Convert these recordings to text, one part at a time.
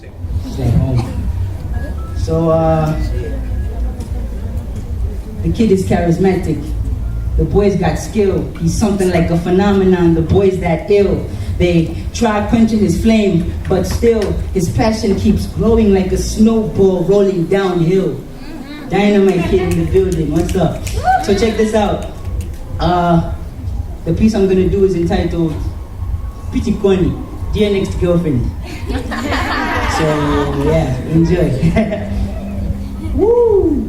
It's like home. So, the kid is charismatic. The boy's got skill. He's something like a phenomenon. The boy's that ill. They try quenching his flame, but still his passion keeps growing like a snowball rolling downhill. Dynamite kid in the building. What's up? So check this out. The piece I'm gonna do is entitled Pretty Corny, Dear Next Girlfriend. So yeah, enjoy. Woo!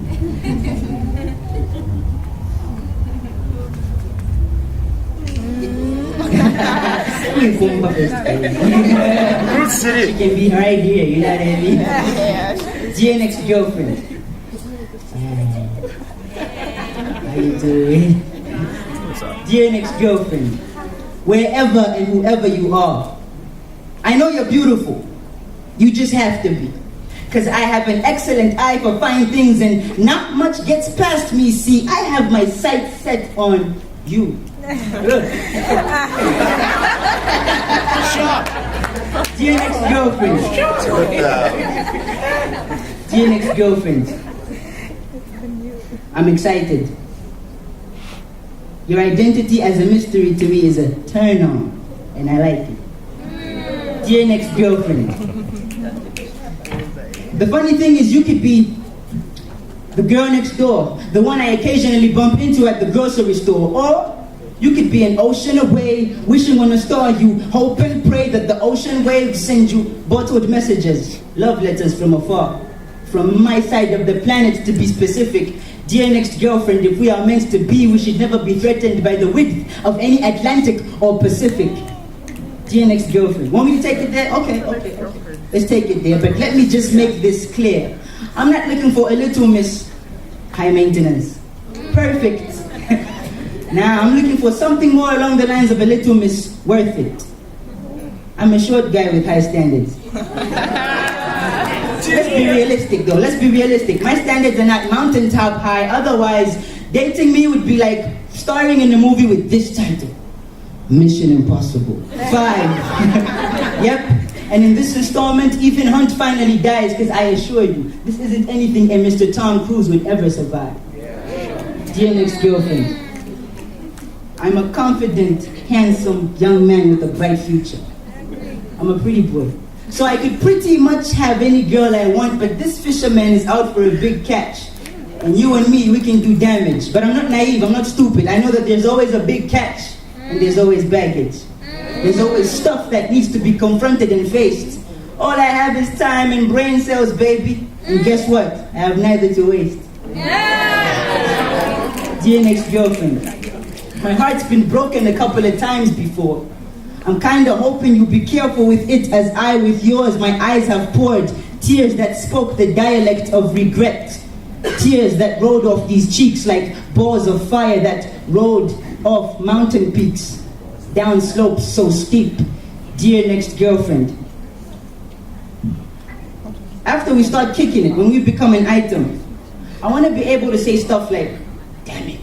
She can be right here, you know what I mean? Dear next girlfriend. How you doing? Dear next girlfriend, wherever and whoever you are, I know you're beautiful. You just have to be. Because I have an excellent eye for fine things and not much gets past me. See, I have my sights set on you. Look. Dear next girlfriend. Dear next girlfriend. I'm excited. Your identity as a mystery to me is a turn on, and I like it. Dear next girlfriend. The funny thing is you could be the girl next door, the one I occasionally bump into at the grocery store, or you could be an ocean away, wishing on a star. You hope and pray that the ocean waves send you bottled messages, love letters from afar. From my side of the planet, to be specific. Dear next girlfriend, if we are meant to be, we should never be threatened by the width of any Atlantic or Pacific. Dear next girlfriend. Want me to take it there? Okay. Let's take it there, but let me just make this clear. I'm not looking for a little miss high maintenance. Perfect. Now, I'm looking for something more along the lines of a little miss worth it. I'm a short guy with high standards. Let's be realistic though, let's be realistic. My standards are not mountaintop high, otherwise dating me would be like starring in a movie with this title. Mission Impossible 5. Yep, and in this installment, Ethan Hunt finally dies because I assure you, this isn't anything a Mr. Tom Cruise would ever survive. Dear next girlfriend, I'm a confident, handsome young man with a bright future. I'm a pretty boy. So I could pretty much have any girl I want, but this fisherman is out for a big catch. And you and me, we can do damage. But I'm not naive, I'm not stupid. I know that there's always a big catch, and there's always baggage. There's always stuff that needs to be confronted and faced. All I have is time and brain cells, baby. And guess what? I have neither to waste. Dear next girlfriend, my heart's been broken a couple of times before. I'm kinda hoping you'll be careful with it as I with yours. My eyes have poured tears that spoke the dialect of regret. Tears that rolled off these cheeks like balls of fire that rolled off mountain peaks, down slopes so steep. Dear next girlfriend, after we start kicking it, when we become an item, I want to be able to say stuff like, damn it,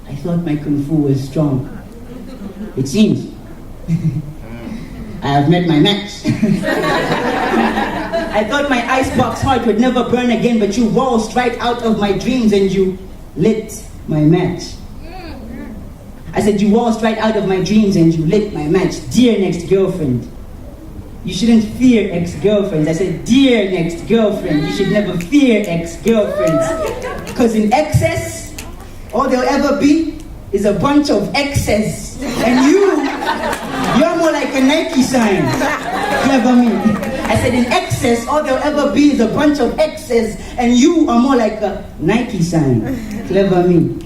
I thought my kung fu was strong. It seems I have met my match. I thought my icebox heart would never burn again, but you waltzed right out of my dreams and you lit my match. I said you waltzed right out of my dreams and you lit my match. Dear next girlfriend, you shouldn't fear ex-girlfriends. I said, dear next girlfriend, you should never fear ex-girlfriends. Because in excess, all there'll ever be is a bunch of excess. And you're more like a Nike sign. Clever me. I said in excess, all there'll ever be is a bunch of excess, and you are more like a Nike sign. Clever me.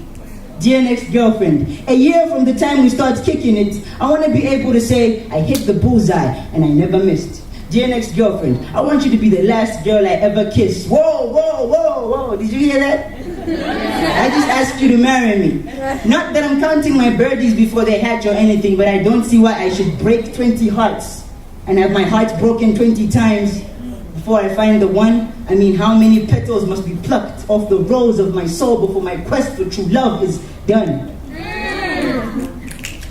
Dear next girlfriend, a year from the time we start kicking it, I want to be able to say, I hit the bullseye and I never missed. Dear next girlfriend, I want you to be the last girl I ever kissed. Whoa. Did you hear that? I just asked you to marry me. Not that I'm counting my birdies before they hatch or anything, but I don't see why I should break 20 hearts and have my heart broken 20 times before I find the one. I mean, how many petals must be plucked off the rose of my soul before my quest for true love is done?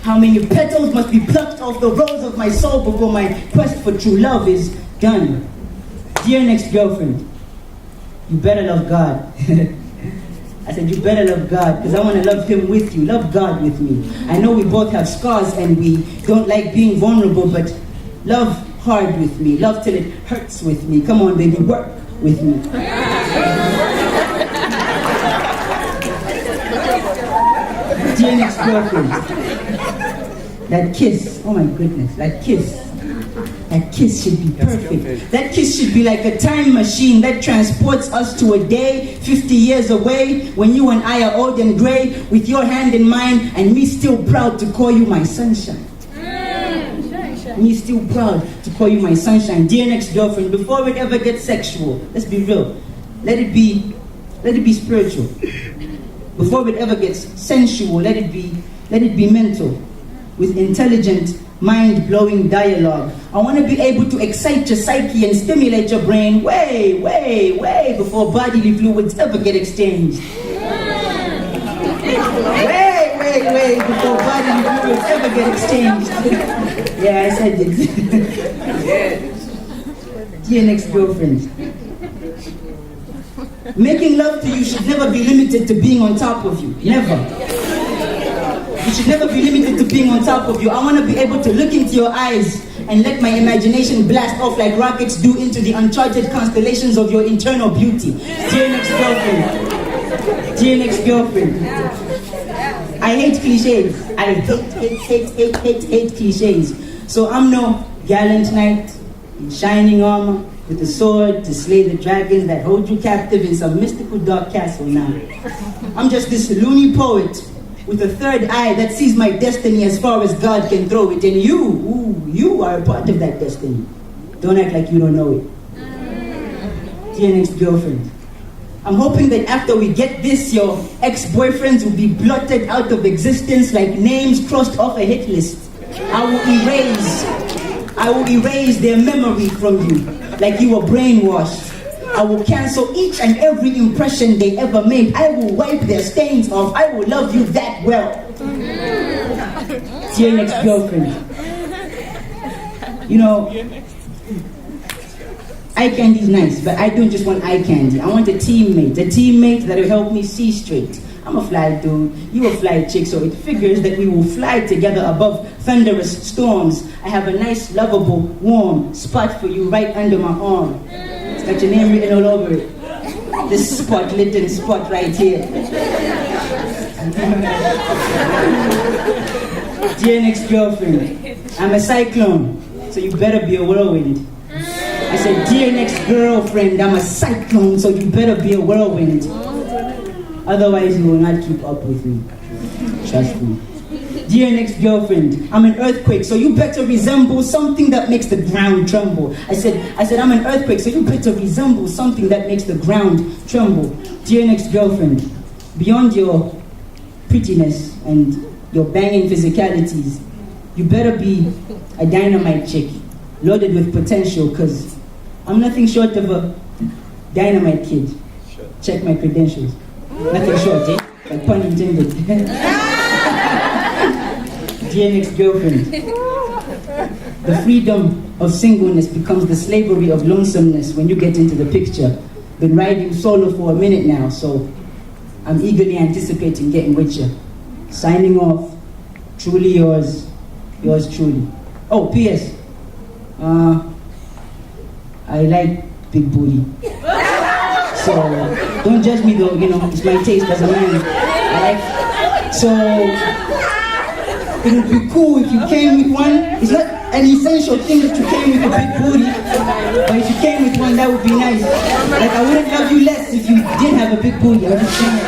How many petals must be plucked off the rose of my soul before my quest for true love is Done. Dear next girlfriend, you better love God. I said, you better love God, because I want to love Him with you. Love God with me. I know we both have scars and we don't like being vulnerable, but love hard with me. Love till it hurts with me. Come on, baby, work with me. Dear next girlfriend, that kiss, oh my goodness, that kiss should be perfect. That kiss should be like a time machine that transports us to a day 50 years away when you and I are old and gray with your hand in mine and me still proud to call you my sunshine. Me still proud to call you my sunshine. Dear next girlfriend, before it ever gets sexual, let's be real. Let it be spiritual. Before it ever gets sensual, let it be mental, with intelligent, mind-blowing dialogue. I want to be able to excite your psyche and stimulate your brain way before bodily fluids ever get exchanged. Way before bodily fluids ever get exchanged. Yeah, I said it. Dear next girlfriend, making love to you should never be limited to being on top of you. Never. It should never be limited to being on top of you. I want to be able to look into your eyes and let my imagination blast off like rockets do into the uncharted constellations of your internal beauty. Dear next girlfriend, I hate cliches. I hate cliches. So I'm no gallant knight in shining armor with a sword to slay the dragons that hold you captive in some mystical dark castle now. I'm just this loony poet with a third eye that sees my destiny as far as God can throw it. And you are a part of that destiny. Don't act like you don't know it. Dear next girlfriend, I'm hoping that after we get this, your ex-boyfriends will be blotted out of existence like names crossed off a hit list. I will erase their memory from you like you were brainwashed. I will cancel each and every impression they ever made. I will wipe their stains off. I will love you that well. Dear next girlfriend, you know, eye candy is nice, but I don't just want eye candy. I want a teammate that will help me see straight. I'm a fly dude, you a fly chick, so it figures that we will fly together above thunderous storms. I have a nice, lovable, warm spot for you right under my arm. It's got your name written all over it. This spot, little spot right here. Dear next girlfriend, I'm a cyclone, so you better be a whirlwind. I said, dear next girlfriend, I'm a cyclone, so you better be a whirlwind. Otherwise, you will not keep up with me. Trust me. Dear next girlfriend, I'm an earthquake, so you better resemble something that makes the ground tremble. I said, I'm an earthquake, so you better resemble something that makes the ground tremble. Dear next girlfriend, beyond your prettiness and your banging physicalities, you better be a dynamite chick, loaded with potential, because I'm nothing short of a dynamite kid. Check my credentials. Nothing short, eh? Like pun intended. Dear next girlfriend, the freedom of singleness becomes the slavery of lonesomeness when you get into the picture. Been riding solo for a minute now, so I'm eagerly anticipating getting with you. Signing off, truly yours truly. Oh, P.S. I like big booty. So, don't judge me though, you know, it's my taste as a man. So, it would be cool if you came with one. It's not an essential thing that you came with a big booty, but if you came with one, that would be nice. Like, I wouldn't love you less if you did have a big booty. I'm just saying.